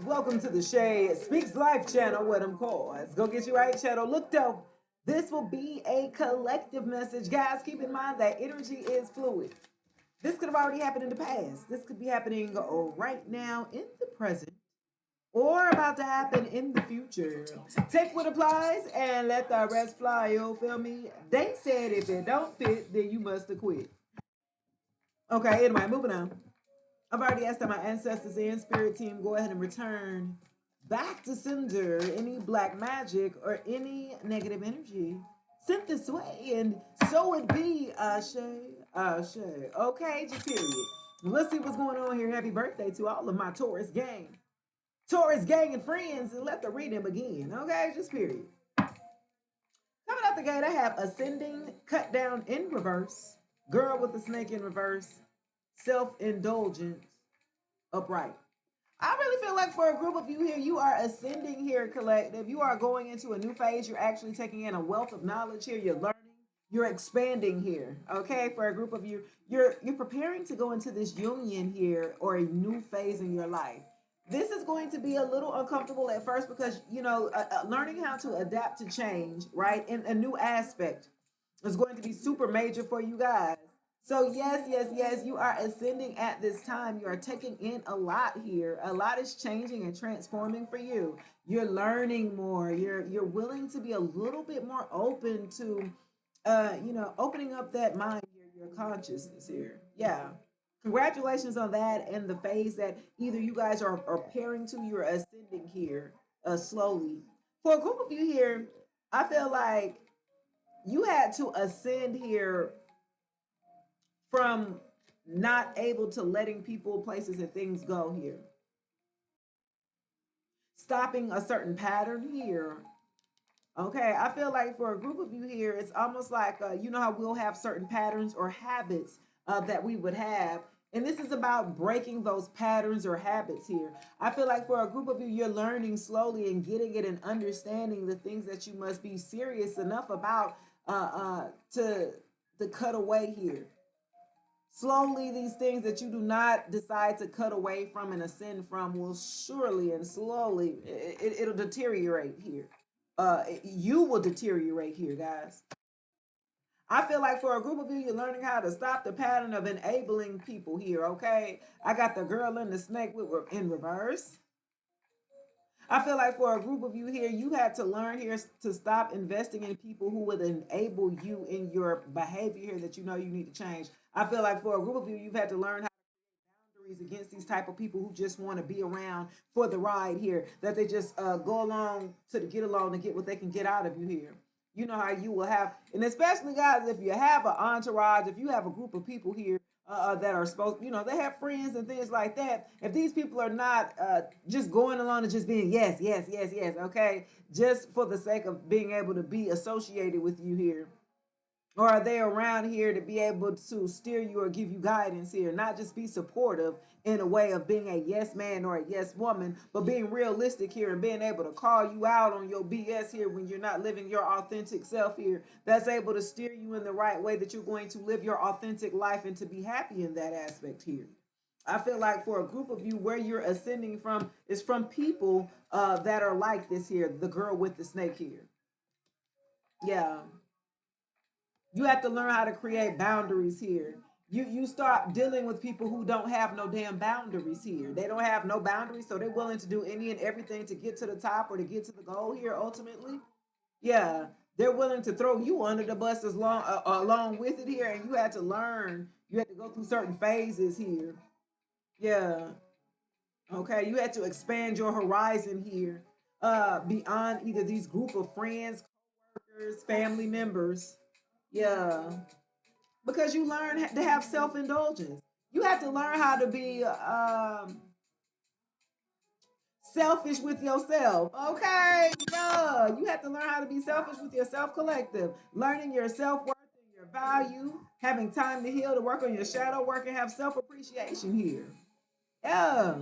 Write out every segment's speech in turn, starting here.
Welcome to the Shay Speaks Life channel, what I'm called. Let's go get you right, channel. Look, though, this will be a collective message. Guys, keep in mind that energy is fluid. This could have already happened in the past. This could be happening right now in the present or about to happen in the future. Take what applies and let the rest fly. You feel me? They said if it don't fit, then you must have quit. Okay, anyway, moving on. I've already asked that my ancestors and spirit team go ahead and return back to sender any black magic or any negative energy sent this way. And so it be, Ashe, Ashe. Okay, just period. Let's see what's going on here. Happy birthday to all of my Taurus gang. Taurus gang and friends, and let the reading begin. Okay, just period. Coming out the gate, I have ascending, cut down in reverse, girl with the snake in reverse, self-indulgent, upright. I really feel like for a group of you here, you are ascending here, collective. You are going into a new phase. You're actually taking in a wealth of knowledge here. You're learning. You're expanding here. Okay, for a group of you, you're preparing to go into this union here or a new phase in your life. This is going to be a little uncomfortable at first because learning how to adapt to change, right, in a new aspect is going to be super major for you guys. So yes, yes, yes, you are ascending at this time. You are taking in a lot here. A lot is changing and transforming for you. You're learning more. You're willing to be a little bit more open to opening up that mind, your consciousness here. Yeah. Congratulations on that and the phase that either you guys are pairing to, you're ascending here slowly. For a group of you here, I feel like you had to ascend here from not able to letting people, places, and things go here. Stopping a certain pattern here. Okay, I feel like for a group of you here, it's almost like, you know how we'll have certain patterns or habits that we would have. And this is about breaking those patterns or habits here. I feel like for a group of you, you're learning slowly and getting it and understanding the things that you must be serious enough about to cut away here. Slowly, these things that you do not decide to cut away from and ascend from will surely and slowly, it'll deteriorate here. You will deteriorate here, guys. I feel like for a group of you, you're learning how to stop the pattern of enabling people here, okay? I got the girl and the snake in reverse. I feel like for a group of you here, you had to learn here to stop investing in people who would enable you in your behavior here that you know you need to change. I feel like for a group of you, you've had to learn how to boundaries against these type of people who just want to be around for the ride here, that they just go along to get along to get what they can get out of you here. You know how you will have, and especially guys, if you have an entourage, if you have a group of people here that are supposed, they have friends and things like that. If these people are not just going along and just being yes, yes, yes, yes, okay, just for the sake of being able to be associated with you here, or are they around here to be able to steer you or give you guidance here? Not just be supportive in a way of being a yes man or a yes woman, but being realistic here and being able to call you out on your BS here when you're not living your authentic self here. That's able to steer you in the right way that you're going to live your authentic life and to be happy in that aspect here. I feel like for a group of you, where you're ascending from is from people that are like this here, the girl with the snake here. Yeah. You have to learn how to create boundaries here. You start dealing with people who don't have no damn boundaries here. They don't have no boundaries, so they're willing to do any and everything to get to the top or to get to the goal here ultimately. Yeah, they're willing to throw you under the bus as long along with it here, and you had to learn. You had to go through certain phases here. Yeah. Okay, you had to expand your horizon here beyond either these group of friends, coworkers, family members. Yeah, because you learn to have self-indulgence. You have to learn how to be selfish with yourself. Okay, yeah, you have to learn how to be selfish with yourself, collective. Learning your self-worth and your value, having time to heal, to work on your shadow work, and have self-appreciation here. Yeah.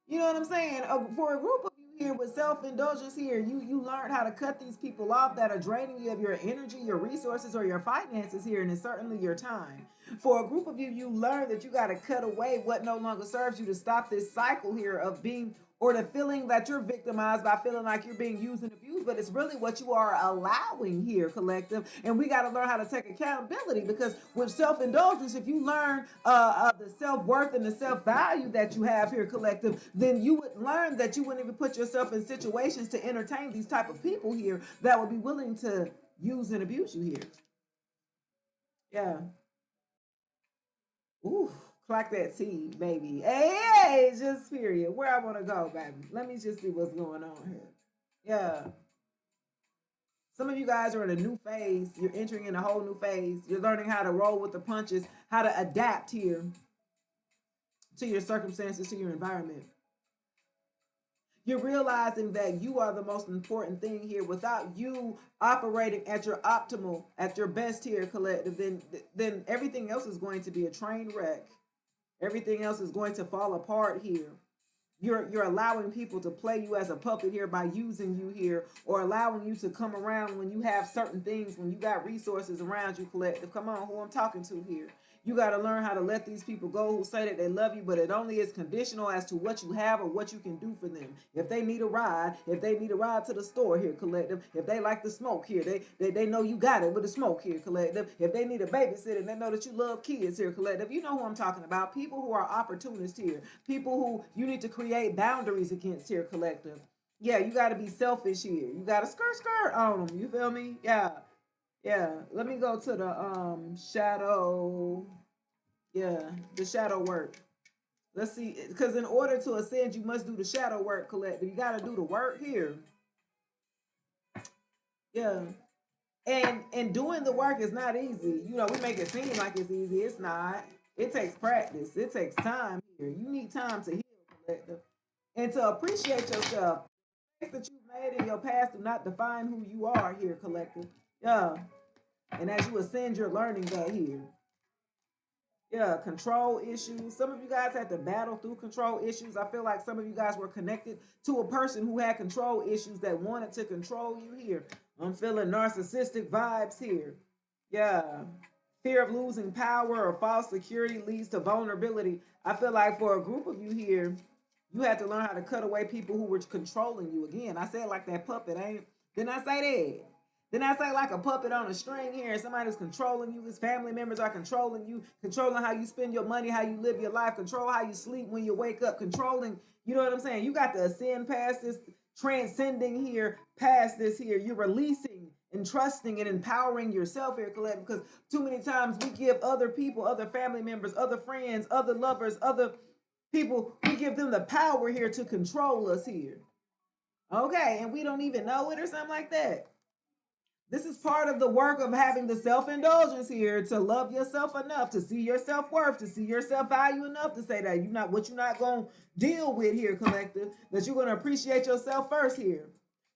You know what I'm saying? For a group of you here with self-indulgence here, you learn how to cut these people off that are draining you of your energy, your resources, or your finances here, and it's certainly your time. For a group of you, you learn that you got to cut away what no longer serves you to stop this cycle here of being or the feeling that you're victimized by feeling like you're being used and abused, but it's really what you are allowing here, collective. And we got to learn how to take accountability, because with self-indulgence, if you learn the self-worth and the self-value that you have here, collective, then you would learn that you wouldn't even put yourself in situations to entertain these type of people here that would be willing to use and abuse you here. Yeah. Ooh, clock that T, baby. Hey, just period. Where I want to go, baby. Let me just see what's going on here. Yeah. Some of you guys are in a new phase. You're entering in a whole new phase. You're learning how to roll with the punches, how to adapt here to your circumstances, to your environment. You're realizing that you are the most important thing here. Without you operating at your optimal, at your best here, collective, then everything else is going to be a train wreck. Everything else is going to fall apart here. You're allowing people to play you as a puppet here by using you here, or allowing you to come around when you have certain things, when you got resources around you, collective. Come on, who I'm talking to here. You got to learn how to let these people go who say that they love you, but it only is conditional as to what you have or what you can do for them. If they need a ride, to the store here, collective. If they like to smoke here, they know you got it with the smoke here, collective. If they need a babysitter, they know that you love kids here, collective. You know who I'm talking about. People who are opportunists here. People who you need to create boundaries against here, collective. Yeah, you got to be selfish here. You got to skirt on them. You feel me? Yeah. Yeah, let me go to the shadow. Yeah, the shadow work. Let's see, because in order to ascend, you must do the shadow work, collective. You got to do the work here. Yeah, and doing the work is not easy. You know, we make it seem like it's easy. It's not. It takes practice. It takes time here. You need time to heal, collective, and to appreciate yourself. Things that you've made in your past do not define who you are here, collective. Yeah. And as you ascend, you're learning that here. Yeah, control issues. Some of you guys had to battle through control issues. I feel like some of you guys were connected to a person who had control issues that wanted to control you here. I'm feeling narcissistic vibes here. Yeah. Fear of losing power or false security leads to vulnerability. I feel like for a group of you here, you had to learn how to cut away people who were controlling you. Again, I said like that puppet, ain't? Didn't I say that? Then I say like a puppet on a string here, and somebody's controlling you. His family members are controlling you, controlling how you spend your money, how you live your life, control how you sleep when you wake up, controlling, you know what I'm saying? You got to ascend past this, transcending here, past this here. You're releasing and trusting and empowering yourself here, Colette, because too many times we give other people, other family members, other friends, other lovers, other people, we give them the power here to control us here. Okay, and we don't even know it or something like that. This is part of the work of having the self-indulgence here, to love yourself enough, to see your self-worth, to see your self-value enough to say that you're not gonna deal with here, collective, that you're gonna appreciate yourself first here.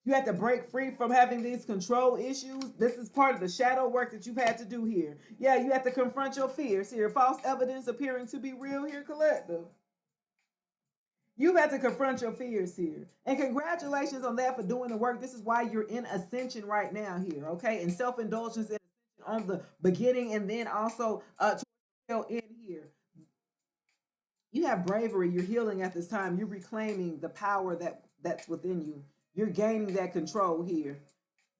You have to break free from having these control issues. This is part of the shadow work that you've had to do here. Yeah, you have to confront your fears here. False evidence appearing to be real here, collective. You've had to confront your fears here. And congratulations on that for doing the work. This is why you're in ascension right now here, okay? And self-indulgence and on the beginning, and then also to the end here. You have bravery. You're healing at this time. You're reclaiming the power that's within you. You're gaining that control here.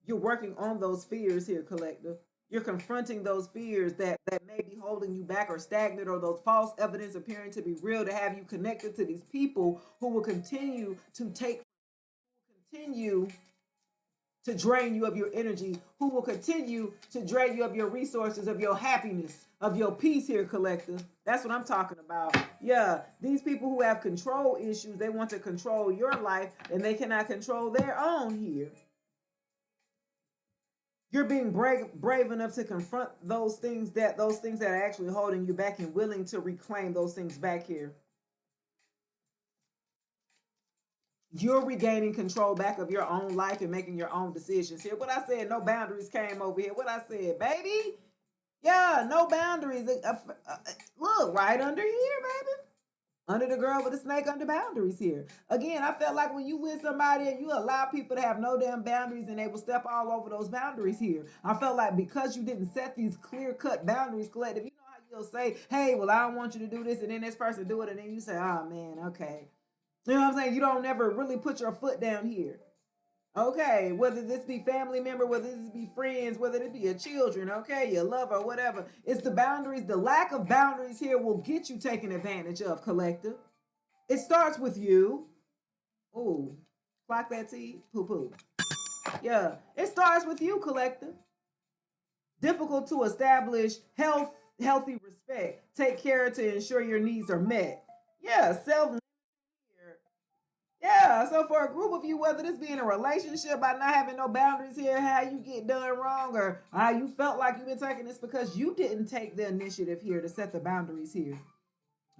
You're working on those fears here, collective. You're confronting those fears that may be holding you back or stagnant, or those false evidence appearing to be real, to have you connected to these people who will continue to drain you of your energy, who will continue to drain you of your resources, of your happiness, of your peace here, collective. That's what I'm talking about. Yeah, these people who have control issues, they want to control your life and they cannot control their own here. You're being brave enough to confront those things that are actually holding you back, and willing to reclaim those things back here. You're regaining control back of your own life and making your own decisions here. What I said, no boundaries came over here. What I said, baby? Yeah, no boundaries. Look, right under here, baby. Under the girl with the snake under boundaries here. Again, I felt like when you with somebody and you allow people to have no damn boundaries, and they will step all over those boundaries here. I felt like because you didn't set these clear cut boundaries, collective, you know how you'll say, hey, well, I don't want you to do this, and then this person do it, and then you say, oh man, okay. You know what I'm saying? You don't never really put your foot down here. Okay, whether this be family member, whether this be friends, whether it be your children, okay, your lover, whatever. It's the boundaries. The lack of boundaries here will get you taken advantage of, collective. It starts with you. Ooh, clock that T. Poo poo. Yeah, it starts with you, collective. Difficult to establish healthy respect. Take care to ensure your needs are met. Yeah, self. Yeah, so for a group of you, whether this be in a relationship by not having no boundaries here, how you get done wrong, or how you felt like you've been taking this because you didn't take the initiative here to set the boundaries here.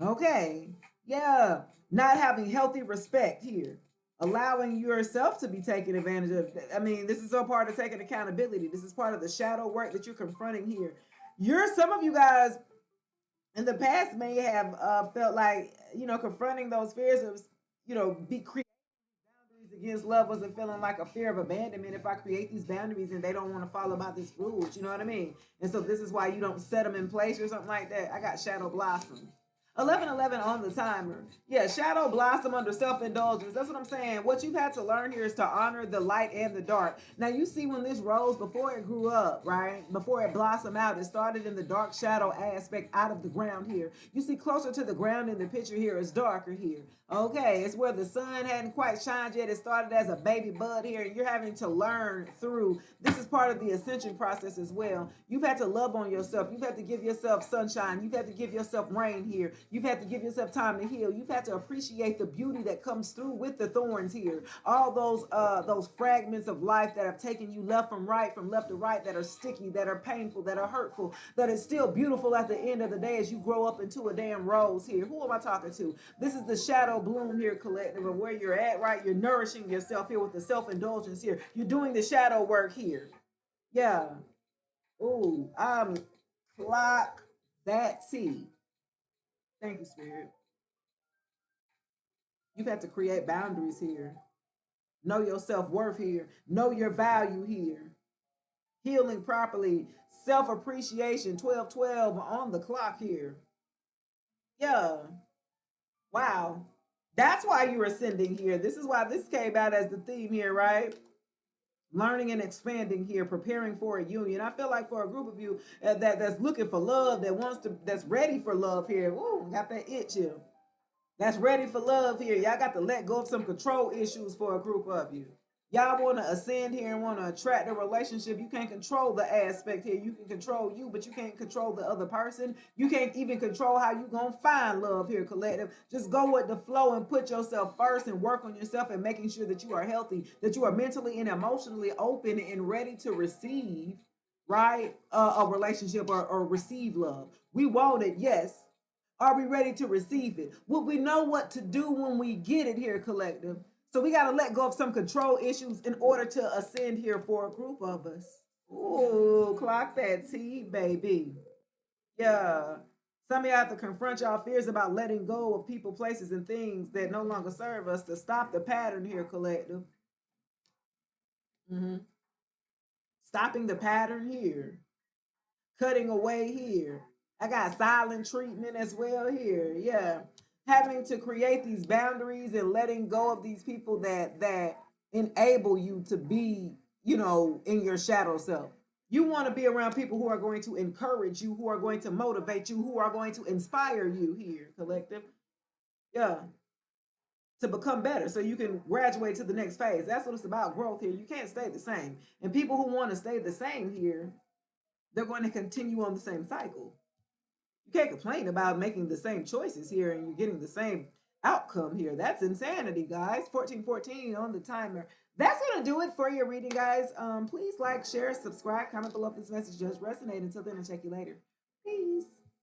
Okay, yeah, not having healthy respect here, allowing yourself to be taken advantage of. I mean, this is all part of taking accountability. This is part of the shadow work that you're confronting here. Some of you guys in the past may have felt like, confronting those fears of, be creating boundaries against loved ones and feeling like a fear of abandonment if I create these boundaries and they don't want to follow by this rules. You know what I mean? And so this is why you don't set them in place or something like that. I got Shadow Blossom. 1111 on the timer. Yeah, shadow blossom under self-indulgence. That's what I'm saying. What you've had to learn here is to honor the light and the dark. Now you see when this rose, before it grew up, right? Before it blossomed out, it started in the dark shadow aspect out of the ground here. You see closer to the ground in the picture here, it's darker here. Okay, it's where the sun hadn't quite shined yet. It started as a baby bud here, and you're having to learn through. This is part of the ascension process as well. You've had to love on yourself. You've had to give yourself sunshine. You've had to give yourself rain here. You've had to give yourself time to heal. You've had to appreciate the beauty that comes through with the thorns here. All those fragments of life that have taken you left from right, from left to right, that are sticky, that are painful, that are hurtful, that is still beautiful at the end of the day as you grow up into a damn rose here. Who am I talking to? This is the shadow bloom here, collective, of where you're at, right? You're nourishing yourself here with the self-indulgence here. You're doing the shadow work here. Yeah. Ooh, clock that T. Thank you, Spirit. You've had to create boundaries here. Know your self-worth here. Know your value here. Healing properly. Self-appreciation. 1212 on the clock here. Yeah. Wow. That's why you're ascending here. This is why this came out as the theme here, right? Learning and expanding here, preparing for a union. I feel like for a group of you that's looking for love, that's ready for love here. Ooh, got that itch here. That's ready for love here. Y'all got to let go of some control issues for a group of you. Y'all want to ascend here and want to attract a relationship. You can't control the aspect here. You can control you, but you can't control the other person. You can't even control how you going to find love here, collective. Just go with the flow and put yourself first and work on yourself and making sure that you are healthy, that you are mentally and emotionally open and ready to receive, right? A relationship or receive love. We want it, yes. Are we ready to receive it? Will we know what to do when we get it here, collective? So we got to let go of some control issues in order to ascend here for a group of us. Ooh, clock that T, baby. Yeah. Some of y'all have to confront y'all fears about letting go of people, places, and things that no longer serve us to stop the pattern here, collective. Mm-hmm. Stopping the pattern here. Cutting away here. I got silent treatment as well here. Yeah. Having to create these boundaries and letting go of these people that enable you to be, in your shadow self. You want to be around people who are going to encourage you, who are going to motivate you, who are going to inspire you here, collective. Yeah. To become better so you can graduate to the next phase. That's what it's about, growth here. You can't stay the same. And people who want to stay the same here, they're going to continue on the same cycle. You can't complain about making the same choices here and you're getting the same outcome here. That's insanity, guys. 1414 on the timer. That's gonna do it for your reading, guys. Please like, share, subscribe, comment below if this message does resonate. Until then, I'll check you later. Peace.